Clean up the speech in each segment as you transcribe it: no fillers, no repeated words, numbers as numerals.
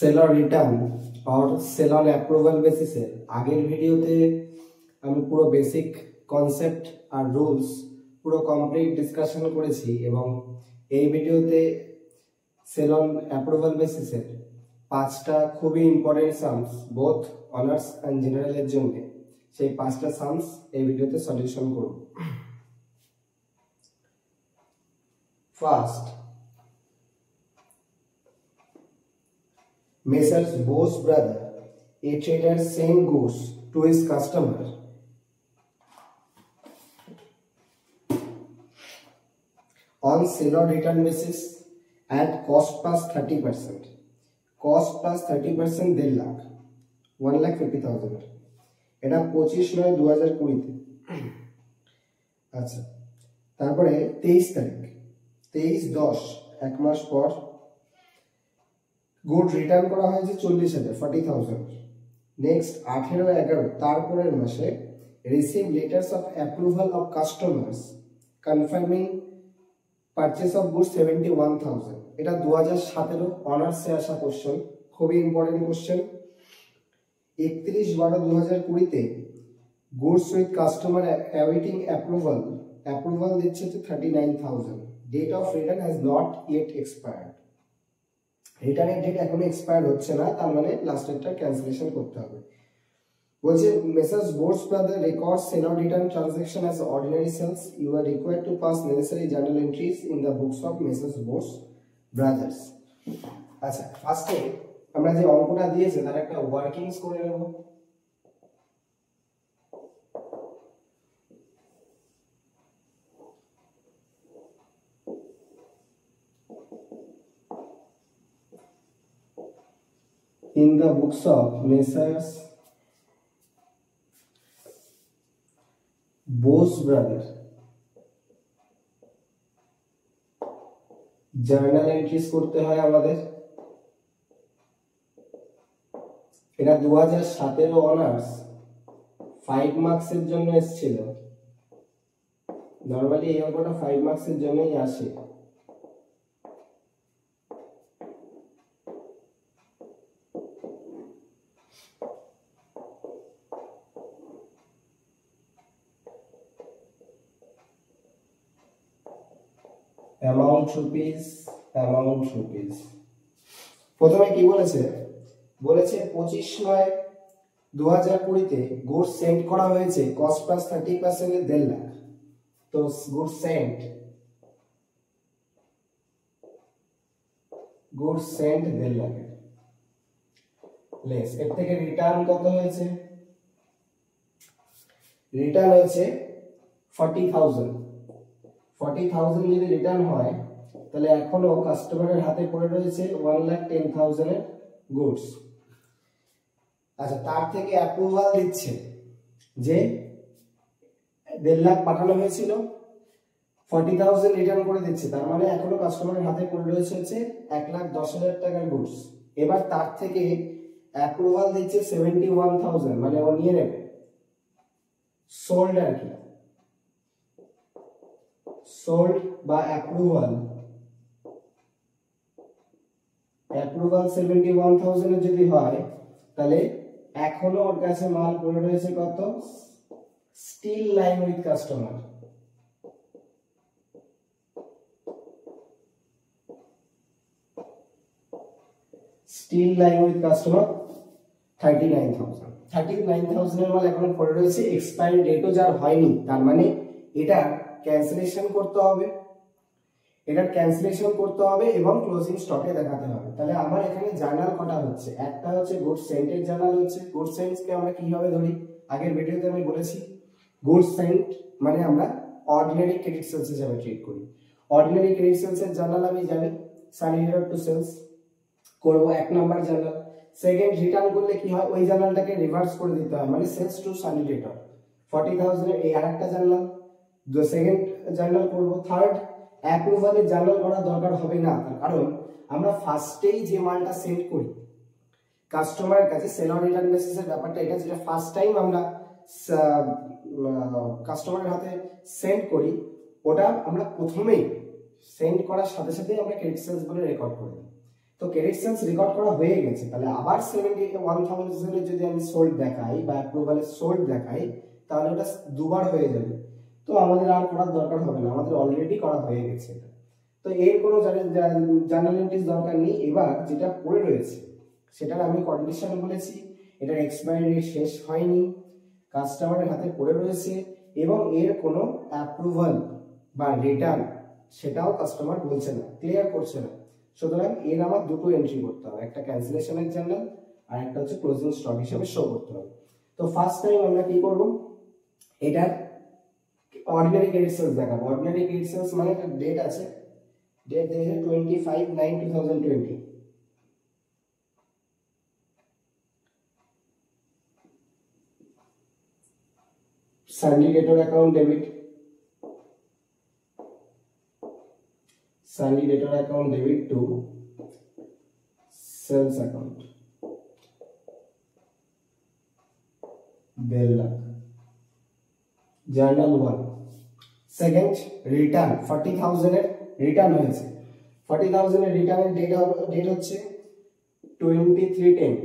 Sailor return और Sailor approval বেসিসে আগের ভিডিওতে আমি পুরো বেসিক কনসেপ্ট আর রুলস পুরো কমপ্লিট ডিসকাশন করেছি এবং এই ভিডিওতে সেলর অ্যাপ্রুভাল বেসিসে পাঁচটা খুবই important sums both honours and জেনারেলের জন্য সেই পাঁচটা সামস এই ভিডিওতে সলিউশন করব। First, Messrs. Bose brother, a trader sent goods to his customer on sale or return basis at cost plus 30%. Cost plus 30% 1.5 lakh 1,50,000 এটা 25/9/2020 আচ্ছা, তারপরে 23 তারিখ 23/10 এক মাস পর গুড রিটার্ন করা হয়েছে 40,000 40,000। নেক্সট 18/11 তারপরের মাসে receive letters of approval of customers confirming purchase of goods 71,000। এটা 2017 অনার্সে আসা কোশ্চেন, খুবই ইম্পর্টেন্ট কোশ্চেন। 31/12/2020 তে goods with customer awaiting approval দিচ্ছে 39,000। Date of return has not yet expired. রিটার্নের ডেট এখনো এক্সপায়ার হচ্ছে না, তার মানে লাস্টেরটা ক্যান্সেলেশন করতে হবে। বলছে Messrs Bose brother record sale or return transaction as ordinary sales, you are required to pass necessary journal entries in the books of Messrs Bose brothers. আচ্ছা, ফার্স্টে আমরা যে অঙ্কটা দিয়েছে তার একটা ওয়ার্কিংস করে নেব। In the books of Messrs. Bose brother journal entries করতে হয় আমাদের। এটা 2017 অনার্স 5 মার্কসের জন্য এসেছিল। নরমালি এই অঙ্কটা 5 মার্কসের জন্যই আসে। অ্যামাউন্ট রুপিস প্রথমে কি বলেছে 25/9/2020 তে গুডস সেন্ড করা হয়েছে কস্ট প্লাস 30% এর 1.5 লাখ। তো গুডস সেন্ড 1.5 লাখ লেস এর থেকে রিটার্ন কত হয়েছে? রিটার্ন হয়েছে 40,000 যদি রিটার্ন হয় তাহলে এখনো কাস্টমারের হাতে পড়ে রয়েছে 1,10,000 এর গুডস। আচ্ছা, তার থেকে অ্যাপ্রুভাল দিচ্ছে যে 1.5 লাখ পাঠানো হয়েছিল, 40,000 রিটার্ন করে দিচ্ছে, তার মানে এখনো কাস্টমারের হাতে পড়ে রয়েছে 1,10,000 টাকার গুডস। এবার তার থেকে অ্যাপ্রুভাল দিচ্ছে 71,000, মানে ও নিয়ে নেবে সোল্ড আর কি, সোল্ড বা অ্যাপ্রুভাল 71,000 এর যদি হয় তাহলে এখনো ওর কাছে মাল পড়ে রয়েছে কত? Still lying with customer. Still lying with customer 39,000 এর মাল এখনো পড়ে রয়েছে, এক্সপায়ারি ডেটও যার হয়নি, তার মানে এটা ক্যান্সেলেশন করতে হবে, এবং ক্লোজিং স্টকে দেখাতে হবে। তাহলে আমার এখানে জার্নাল কটা হচ্ছে? একটা হচ্ছে গুডস সেন্টের জার্নাল হচ্ছে। গুডস সেন্টকে আমরা কিভাবে ধরি আগের ভিডিওতে আমি বলেছি। গুডস সেন্ট মানে আমরা অর্ডিনারি ক্রেডিট সেলস হিসেবে ট্রিট করি। অর্ডিনারি ক্রেডিট সেলস এর জার্নাল আমি জানি সানি লেটার টু সেলস করব, 1 নাম্বার জার্নাল। সেকেন্ড, রিটার্ন করলে কি হয়, ওই জার্নালটাকে রিভার্স করে দিতে হয়, মানে সেলস টু সানি লেটার 40,000 এর এই আরেকটা জার্নাল, সেকেন্ড জার্নাল করব। থার্ড, অ্যাপ্রুভালের জার্নাল করার দরকার হবে না, কারণ আমরা ফার্স্টেই যে মালটা সেন্ড করি কাস্টমারের কাছে সেল অন রিটার্ন বেসিসের ব্যাপারটা এটা, যেটা ফার্স্ট টাইম আমরা কাস্টমারের হাতে সেন্ড করি, ওটা আমরা প্রথমেই সেন্ড করার সাথে সাথে আমরা ক্রেডিট সেলস বলে রেকর্ড করে দিই। তো ক্রেডিট সেলস রেকর্ড করা হয়ে গেছে, তাহলে আবার 71,000 এর যদি আমি সোল্ড দেখাই বা অ্যাপ্রুভালে সোল্ড দেখাই তাহলে ওটা দুবার হয়ে যাবে। তো আমাদের আর করার দরকার হবে না, আমাদের অলরেডি করা হয়ে গেছে। তো এর কোনো জার্নাল এন্ট্রিজ দরকার নেই। এবার যেটা পড়ে রয়েছে সেটার আমি কন্ডিশন বলেছি, এটার এক্সপায়ারি ডেট শেষ হয়নি, কাস্টমারের হাতে পড়ে রয়েছে এবং এর কোনো অ্যাপ্রুভাল বা রিটার্ন সেটাও কাস্টমার বলছে না, ক্লিয়ার করছে না। সুতরাং এর আমার দুটো এন্ট্রি করতে হবে, একটা ক্যান্সেলেশনের জার্নাল আর একটা হচ্ছে ক্লোজিং স্টক হিসেবে শো করতে হবে। তো ফার্স্ট টাইম আমরা কি করব, এটার অর্ডিনারি ক্রেডিট সেলস দেখাবো। অর্ডিনারি ক্রেডিট সেলস মানে একটা ডেট আছে, ডেট দিয়েছে 25/9/2020। Sundry debtor account debit, sundry debtor account debit to sales account 1.5 lakh. Journal 1। Second, return 40,000 এর রিটার্ন হয়েছে। 40,000 এর রিটার্নের ডেট হচ্ছে 23/10।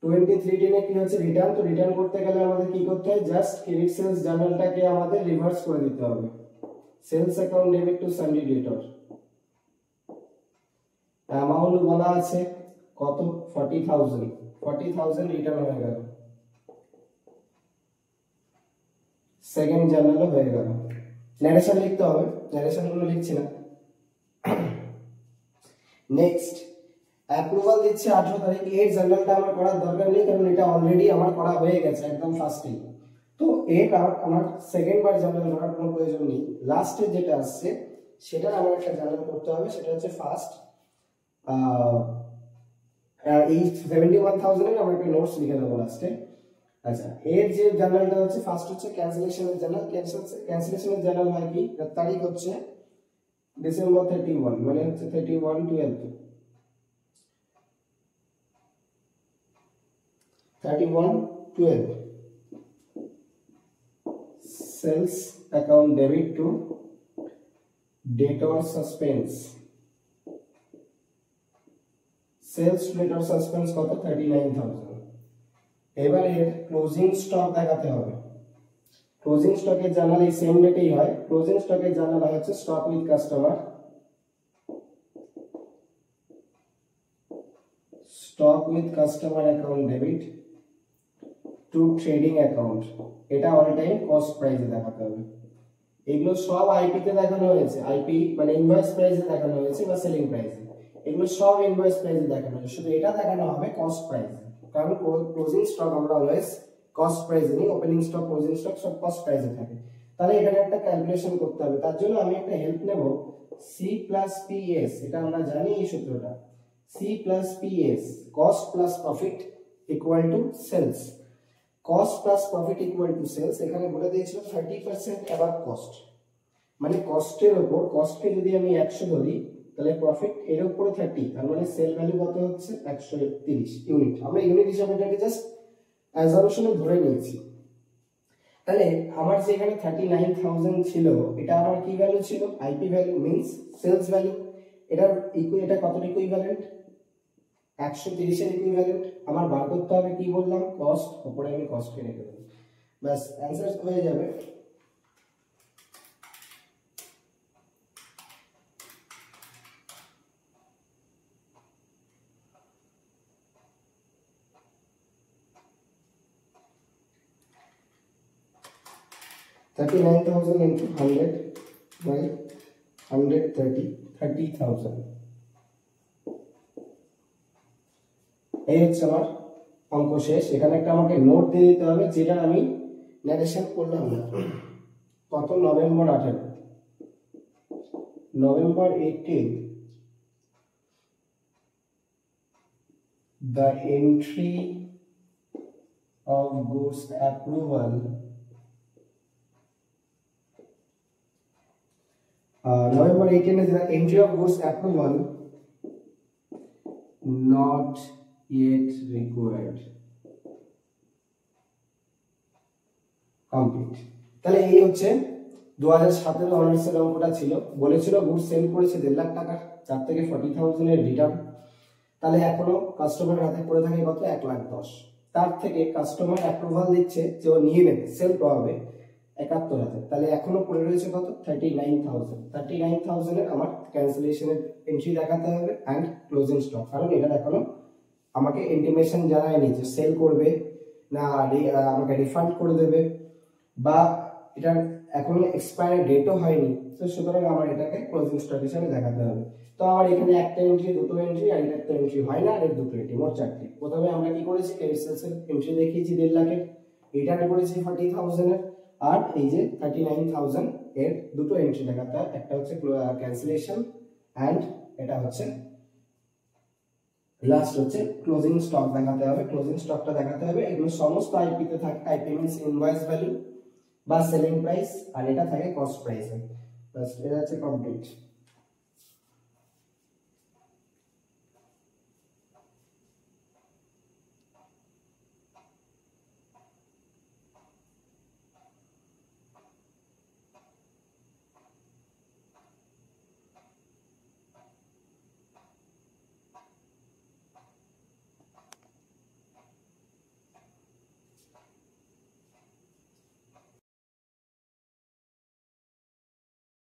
23/10 এ কি হচ্ছে রিটার্ন। তো রিটার্ন করতে গেলে আমাদের কি করতে হয়, জাস্ট ক্রেডিট সেলস জার্নালটাকে আমাদের রিভার্স করে দিতে হবে। Sales account debit to sundry debtor, amount বলা আছে কত, 40,000। 40,000 রিটার্ন হয়ে গেল, সেকেন্ড জার্নালও হয়ে গেল। ন্যারেশন লিখতে হবে, ন্যারেশন গুলো লিখছি না। নেক্সট, অ্যাপ্রুভাল দিচ্ছে 18 তারিখ। এর জার্নালটা আমার করার দরকার নেই, কারণ এটা অলরেডি আমার করা হয়ে গেছে একদম ফার্স্টেই। তো এর আমার সেকেন্ড বার জার্নাল করার কোনো প্রয়োজন নেই। লাস্টে যেটা আসছে সেটা আমার একটা জার্নাল করতে হবে, সেটা হচ্ছে ফার্স্ট এই 71,000 এর আমার একটা নোটস লিখে দেবো লাস্টে। আচ্ছা, এর যে জার্নালটা হচ্ছে ফার্স্ট হচ্ছে ক্যান্সেলেশনের জার্নাল। ক্যান্সেলেশনের জার্নাল হয় কি, তারিখ হচ্ছে ডিসেম্বর 31, মানে হচ্ছে 31/12। 31/12 sales account debit to debtor suspense. Sales debtor suspense কত, 39,000। এবার এর ক্লোজিং স্টক দেখাতে হবে। ক্লোজিং স্টকের জার্নাল এই সেম ডেটেই হয়। ক্লোজিং স্টকের জার্নাল হচ্ছে stock with customer, stock with customer account debit two trading account. এটা অল টাইম কস্ট প্রাইসে দেখাতে হবে। এগুলো সব আইপি তে দেখানো হয়েছে, আইপি মানে ইনভয়েস প্রাইসে দেখানো হয়েছে বা সেলিং প্রাইসে। এগুলো সব ইনভয়েস প্রাইসে দেখানো হয়েছে, শুধু এটা দেখানো হবে কস্ট প্রাইসে। কারণ ক্লোজিং স্টক আমরা অলওয়েজ কস্ট প্রাইসে নিই, ওপেনিং স্টক ক্লোজিং স্টক সব কস্ট প্রাইসে থাকে। তাহলে এখানে একটা ক্যালকুলেশন করতে হবে, তার জন্য আমি একটা হেল্প নেব, সি প্লাস পিএস। এটা আমরা জানি এই সূত্রটা, C plus PS, cost plus profit equal to sales. Cost plus profit equal to sales, এখানে বলে দিয়েছিল 30% অ্যাবাভ কস্ট, মানে কস্টের উপর, কস্টকে যদি আমি 100 ধরি তাহলে প্রফিট এর উপরে 30, তার মানে সেল ভ্যালু কত হচ্ছে 130 ইউনিট। আমরা ইউনিট হিসাবে এটাকে জাস্ট অ্যাজাম্পশনে ধরে নিয়েছি। তাহলে আমার যে এখানে 39,000 ছিল, এটা আমার কি ভ্যালু ছিল, IP value means sales value. এটা কত ইকুইভ্যালেন্ট, 130 এর ইকুইভ্যালেন্ট। আমার বার করতে হবে কি বললাম, কস্ট, উপরে আমি কস্টকে রেখে দেব, বাস অ্যানসার হয়ে যাবে। $39,000 into 100 by 130, 30,000। এই হচ্ছে আমার অঙ্ক শেষ। এখানে একটা আমাকে নোট দিয়ে দিতে হবে, যেটা আমি ন্যারেশন করলাম না। কত, November 18, November 18, the entry of goods approval November 18 is the entry of goods approval not yet required, complete। তাহলে এই হচ্ছে 2017 অনার্সের অঙ্কটা ছিল, বলেছিল গুড সেল করেছে 1.5 লাখ টাকা, তার থেকে 40,000 এর রিটার্ন, তাহলে এখনো কাস্টমার হাতে পড়ে থাকে কত 1,10,000। তার থেকে কাস্টমার অ্যাপ্রুভাল দিচ্ছে যে ও নিয়ে নেবে, সেল করাবে 71,000, তাহলে এখনো পড়ে রয়েছে কত 39,000। 39,000 এর আমার ক্যান্সেলেশনের এন্ট্রি দেখাতে হবে অ্যান্ড ক্লোজিং স্টক, কারণ এটা এখনো আমাকে ইন্টিমেশন জানায়নি যে সেল করবে না আমাকে রিফান্ড করে দেবে, বা এটার এখনো এক্সপায়ার ডেটও হয়নি, তো সুতরাং আমার এটাকে ক্লোজিং স্টক হিসেবে দেখাতে হবে। তো আমার এখানে একটা এন্ট্রি, দুটো এন্ট্রি আর একটা এন্ট্রি হয় না, আর এর দুটো এন্ট্রি, মোট 4টি। প্রথমে আমরা কি করেছি, ক্রেডিট সেলসের এন্ট্রি দেখিয়েছি 1.5 লাখের, রিটার্ন করেছি 40,000 এর, আর এই যে 39,000 এর দুটো এন্ট্রি দেখাতে হয়, একটা হচ্ছে ক্যান্সেলেশন অ্যান্ড এটা হচ্ছে লাস্ট হচ্ছে ক্লোজিং স্টক দেখাতে হবে। ক্লোজিং স্টকটা দেখাতে হবে, এগুলো সমস্ত আইপি তে থাকে, আইপি মিন্স ইনভয়েস ভ্যালু বা সেলিং প্রাইস, আর এটা থাকে কস্ট প্রাইস। বাস এটা হচ্ছে কমপ্লিট।